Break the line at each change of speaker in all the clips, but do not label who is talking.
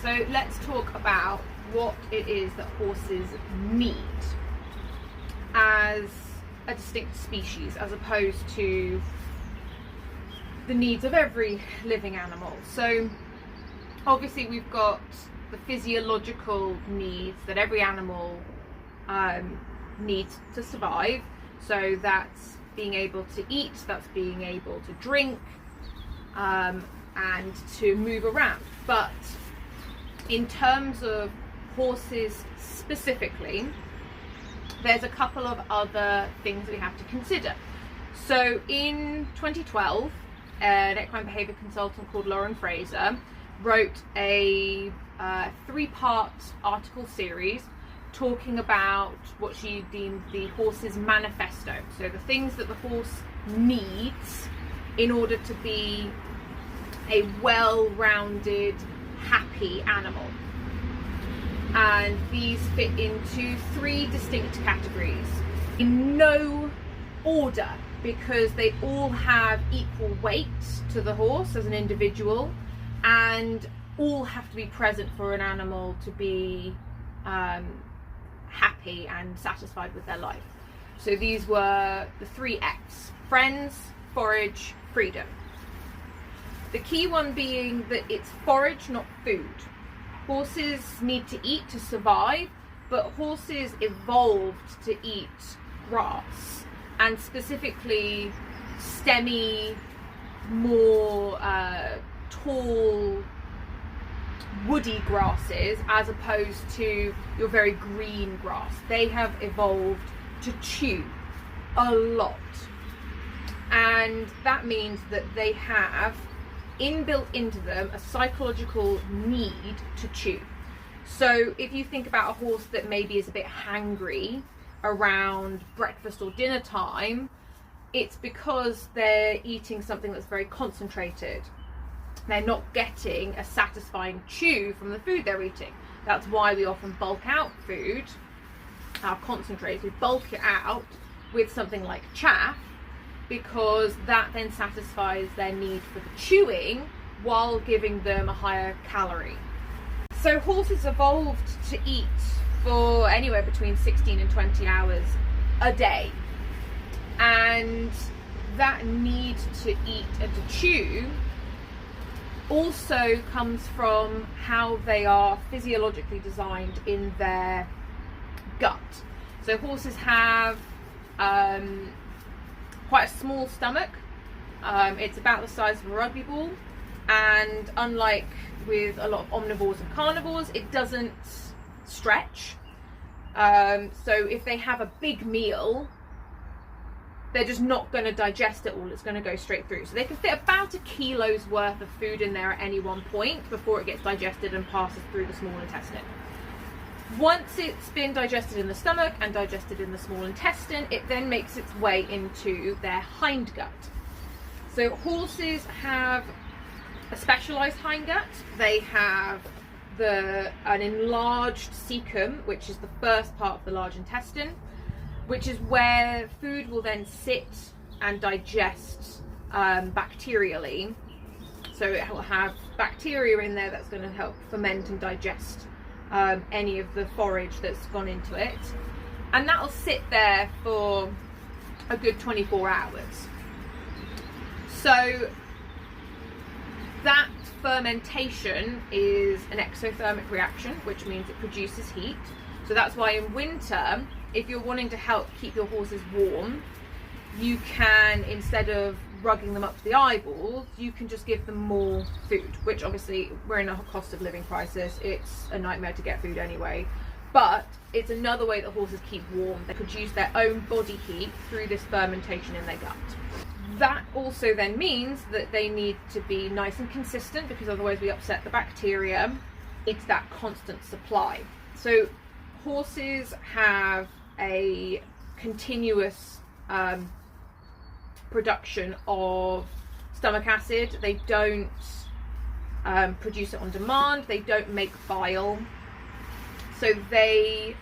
So let's talk about what it is that horses need as a distinct species, as opposed to the needs of every living animal. So obviously we've got the physiological needs that every animal needs to survive. So that's being able to eat, that's being able to drink, and to move around. But in terms of horses specifically, there's a couple of other things we have to consider. So in 2012, an equine behaviour consultant called Lauren Fraser wrote a 3-part article series talking about what she deemed the horse's manifesto. So the things that the horse needs in order to be a well-rounded, happy animal. And these fit into 3 distinct categories in no order, because they all have equal weight to the horse as an individual, and all have to be present for an animal to be happy and satisfied with their life. So these were the 3 F's: friends, forage, freedom. The key one being that it's forage, not food. Horses need to eat to survive, but horses evolved to eat grass, and specifically stemmy, more tall, woody grasses, as opposed to your very green grass. They have evolved to chew a lot, and that means that they have inbuilt into them a psychological need to chew. So if you think about a horse that maybe is a bit hangry around breakfast or dinner time, it's because they're eating something that's very concentrated. They're not getting a satisfying chew from the food they're eating. That's why we often bulk out food, our concentrated, bulk it out with something like chaff, because that then satisfies their need for the chewing while giving them a higher calorie. So horses evolved to eat for anywhere between 16 and 20 hours a day, and that need to eat and to chew also comes from how they are physiologically designed in their gut. So horses have quite a small stomach. It's about the size of a rugby ball, and unlike with a lot of omnivores and carnivores, it doesn't stretch. So if they have a big meal, they're just not going to digest it all. It's going to go straight through. So they can fit about a kilo's worth of food in there at any one point before it gets digested and passes through the small intestine. Once it's been digested in the stomach and digested in the small intestine, it then makes its way into their hindgut. So horses have a specialized hindgut. They have an enlarged cecum, which is the first part of the large intestine, which is where food will then sit and digest bacterially. So it will have bacteria in there that's going to help ferment and digest any of the forage that's gone into it, and that'll sit there for a good 24 hours. So that fermentation is an exothermic reaction, which means it produces heat. So that's why in winter, if you're wanting to help keep your horses warm, you can, instead of rugging them up to the eyeballs, you can just give them more food, which obviously we're in a cost of living crisis. It's a nightmare to get food anyway, but it's another way that horses keep warm. They produce their own body heat through this fermentation in their gut. That also then means that they need to be nice and consistent, because otherwise we upset the bacteria. It's that constant supply. So horses have a continuous production of stomach acid. They don't produce it on demand. They don't make bile. So they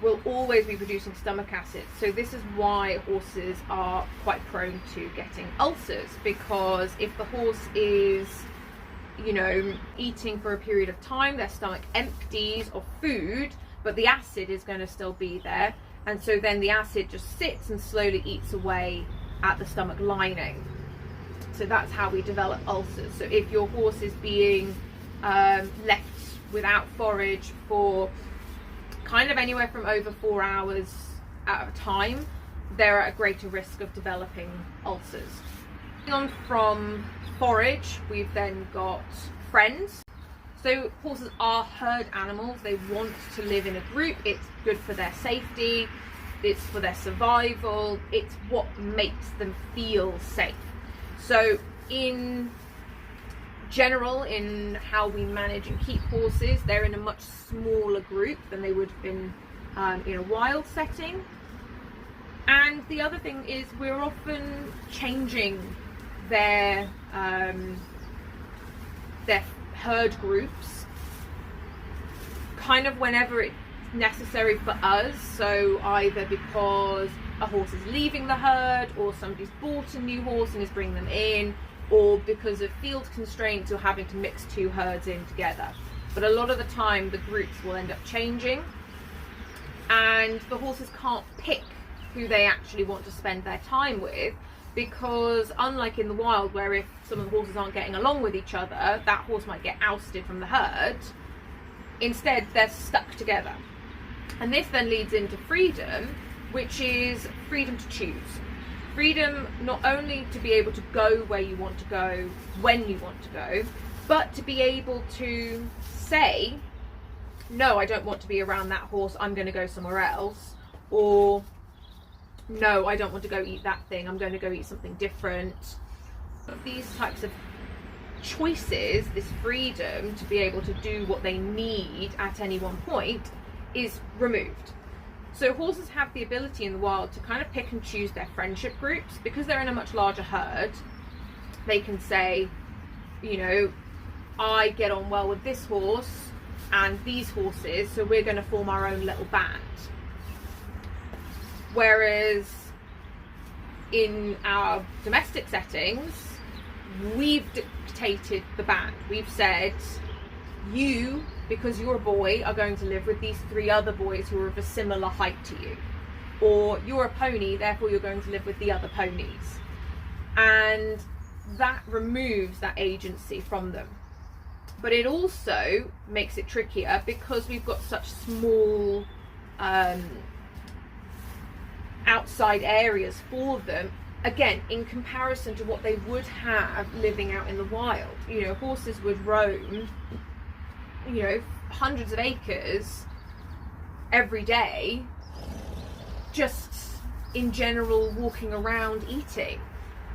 will always be producing stomach acid. So this is why horses are quite prone to getting ulcers, because if the horse is you know, eating for a period of time, their stomach empties of food, but the acid is going to still be there. And so then the acid just sits and slowly eats away at the stomach lining. So that's how we develop ulcers. So if your horse is being left without forage for kind of anywhere from over 4 hours at a time, they're at a greater risk of developing ulcers. On from forage, we've then got friends. So horses are herd animals. They want to live in a group. It's good for their safety. It's for their survival. It's what makes them feel safe. So in general, in how we manage and keep horses, they're in a much smaller group than they would have been in a wild setting. And the other thing is we're often changing their herd groups kind of whenever it's necessary for us. So either because a horse is leaving the herd, or somebody's bought a new horse and is bringing them in, or because of field constraints, or having to mix two herds in together. But a lot of the time the groups will end up changing, and the horses can't pick who they actually want to spend their time with, because unlike in the wild, where if some of the horses aren't getting along with each other, that horse might get ousted from the herd. Instead, they're stuck together. And this then leads into freedom, which is freedom to choose. Freedom not only to be able to go where you want to go, when you want to go, but to be able to say, no, I don't want to be around that horse, I'm going to go somewhere else. Or, no, I don't want to go eat that thing, I'm going to go eat something different. These types of choices, this freedom to be able to do what they need at any one point, is removed. So horses have the ability in the wild to kind of pick and choose their friendship groups. Because they're in a much larger herd, they can say, you know, I get on well with this horse and these horses, so we're going to form our own little band. Whereas in our domestic settings, we've dictated the band. We've said, you, because you're a boy, are going to live with these 3 other boys who are of a similar height to you. Or you're a pony, therefore you're going to live with the other ponies. And that removes that agency from them. But it also makes it trickier because we've got such small outside areas for them. Again, in comparison to what they would have living out in the wild. You know, horses would roam, you know, hundreds of acres every day, just in general walking around eating.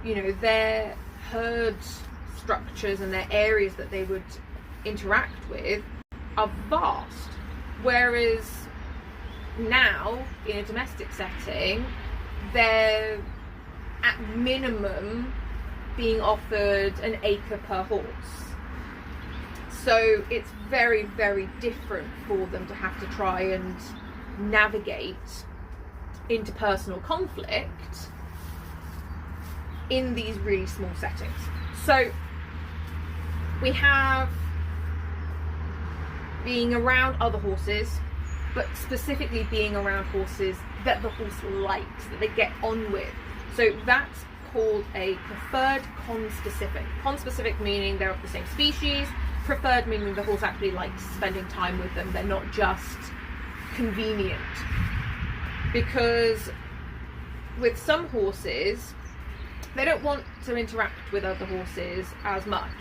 You know, their herd structures and their areas that they would interact with are vast. Whereas now, in a domestic setting, they're at minimum being offered an acre per horse. So it's very, very different for them to have to try and navigate interpersonal conflict in these really small settings. So we have being around other horses, but specifically being around horses that the horse likes, that they get on with. So that's called a preferred conspecific. Conspecific meaning they're of the same species. Preferred meaning the horse actually likes spending time with them. They're not just convenient. Because with some horses, they don't want to interact with other horses as much.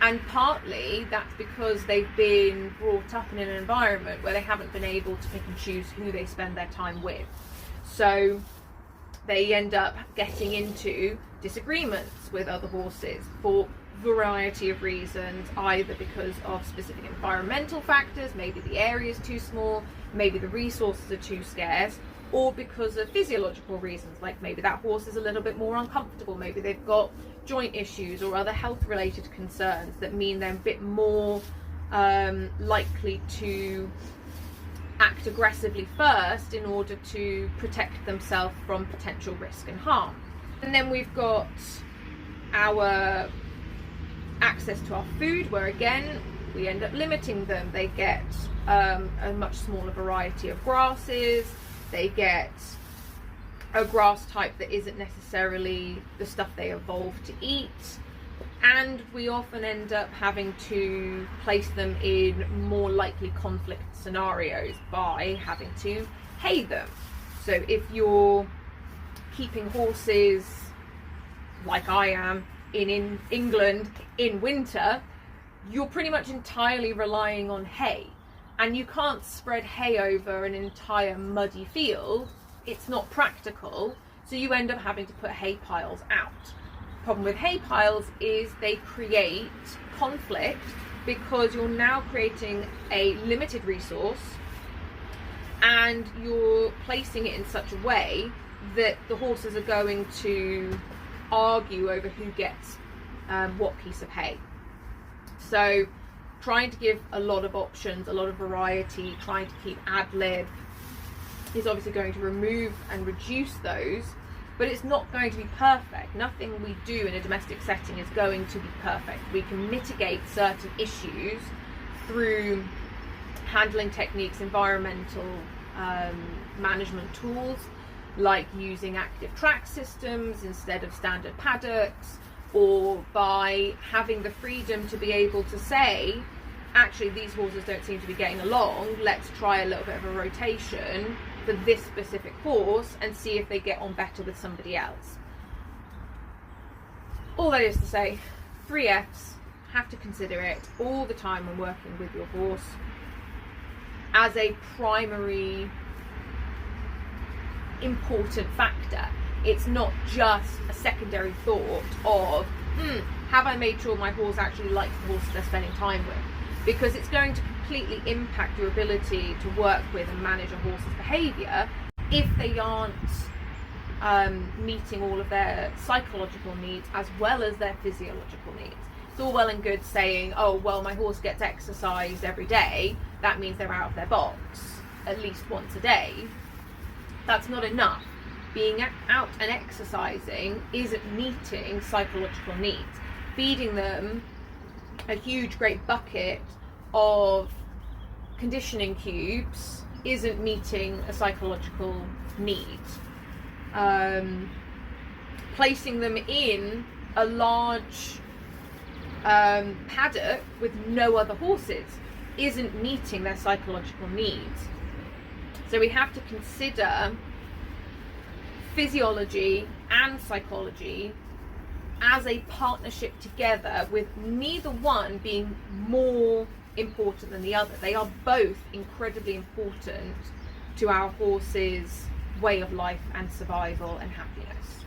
And partly that's because they've been brought up in an environment where they haven't been able to pick and choose who they spend their time with. So they end up getting into disagreements with other horses for variety of reasons, either because of specific environmental factors, maybe the area is too small, maybe the resources are too scarce, or because of physiological reasons, like maybe that horse is a little bit more uncomfortable, maybe they've got joint issues or other health related concerns that mean they're a bit more likely to act aggressively first in order to protect themselves from potential risk and harm. And then we've got our access to our food, where again we end up limiting them. They get a much smaller variety of grasses, they get a grass type that isn't necessarily the stuff they evolved to eat, and we often end up having to place them in more likely conflict scenarios by having to hay them. So if you're keeping horses, like I am, in England in winter, you're pretty much entirely relying on hay, and you can't spread hay over an entire muddy field. It's not practical, so you end up having to put hay piles out. Problem with hay piles is they create conflict, because you're now creating a limited resource and you're placing it in such a way that the horses are going to argue over who gets what piece of hay. So trying to give a lot of options, a lot of variety, trying to keep ad lib is obviously going to remove and reduce those, but it's not going to be perfect. Nothing we do in a domestic setting is going to be perfect. We can mitigate certain issues through handling techniques, environmental management tools, like using active track systems instead of standard paddocks, or by having the freedom to be able to say, actually these horses don't seem to be getting along, let's try a little bit of a rotation for this specific horse and see if they get on better with somebody else. All that is to say, 3 F's, have to consider it all the time when working with your horse as a primary important factor. It's not just a secondary thought of, have I made sure my horse actually likes the horse they're spending time with? Because it's going to completely impact your ability to work with and manage a horse's behaviour if they aren't meeting all of their psychological needs as well as their physiological needs. It's all well and good saying, oh well, my horse gets exercise every day, that means they're out of their box at least once a day. That's not enough. Being out and exercising isn't meeting psychological needs. Feeding them a huge great bucket of conditioning cubes isn't meeting a psychological need. Placing them in a large paddock with no other horses isn't meeting their psychological needs. So we have to consider physiology and psychology as a partnership together, with neither one being more important than the other. They are both incredibly important to our horses' way of life and survival and happiness.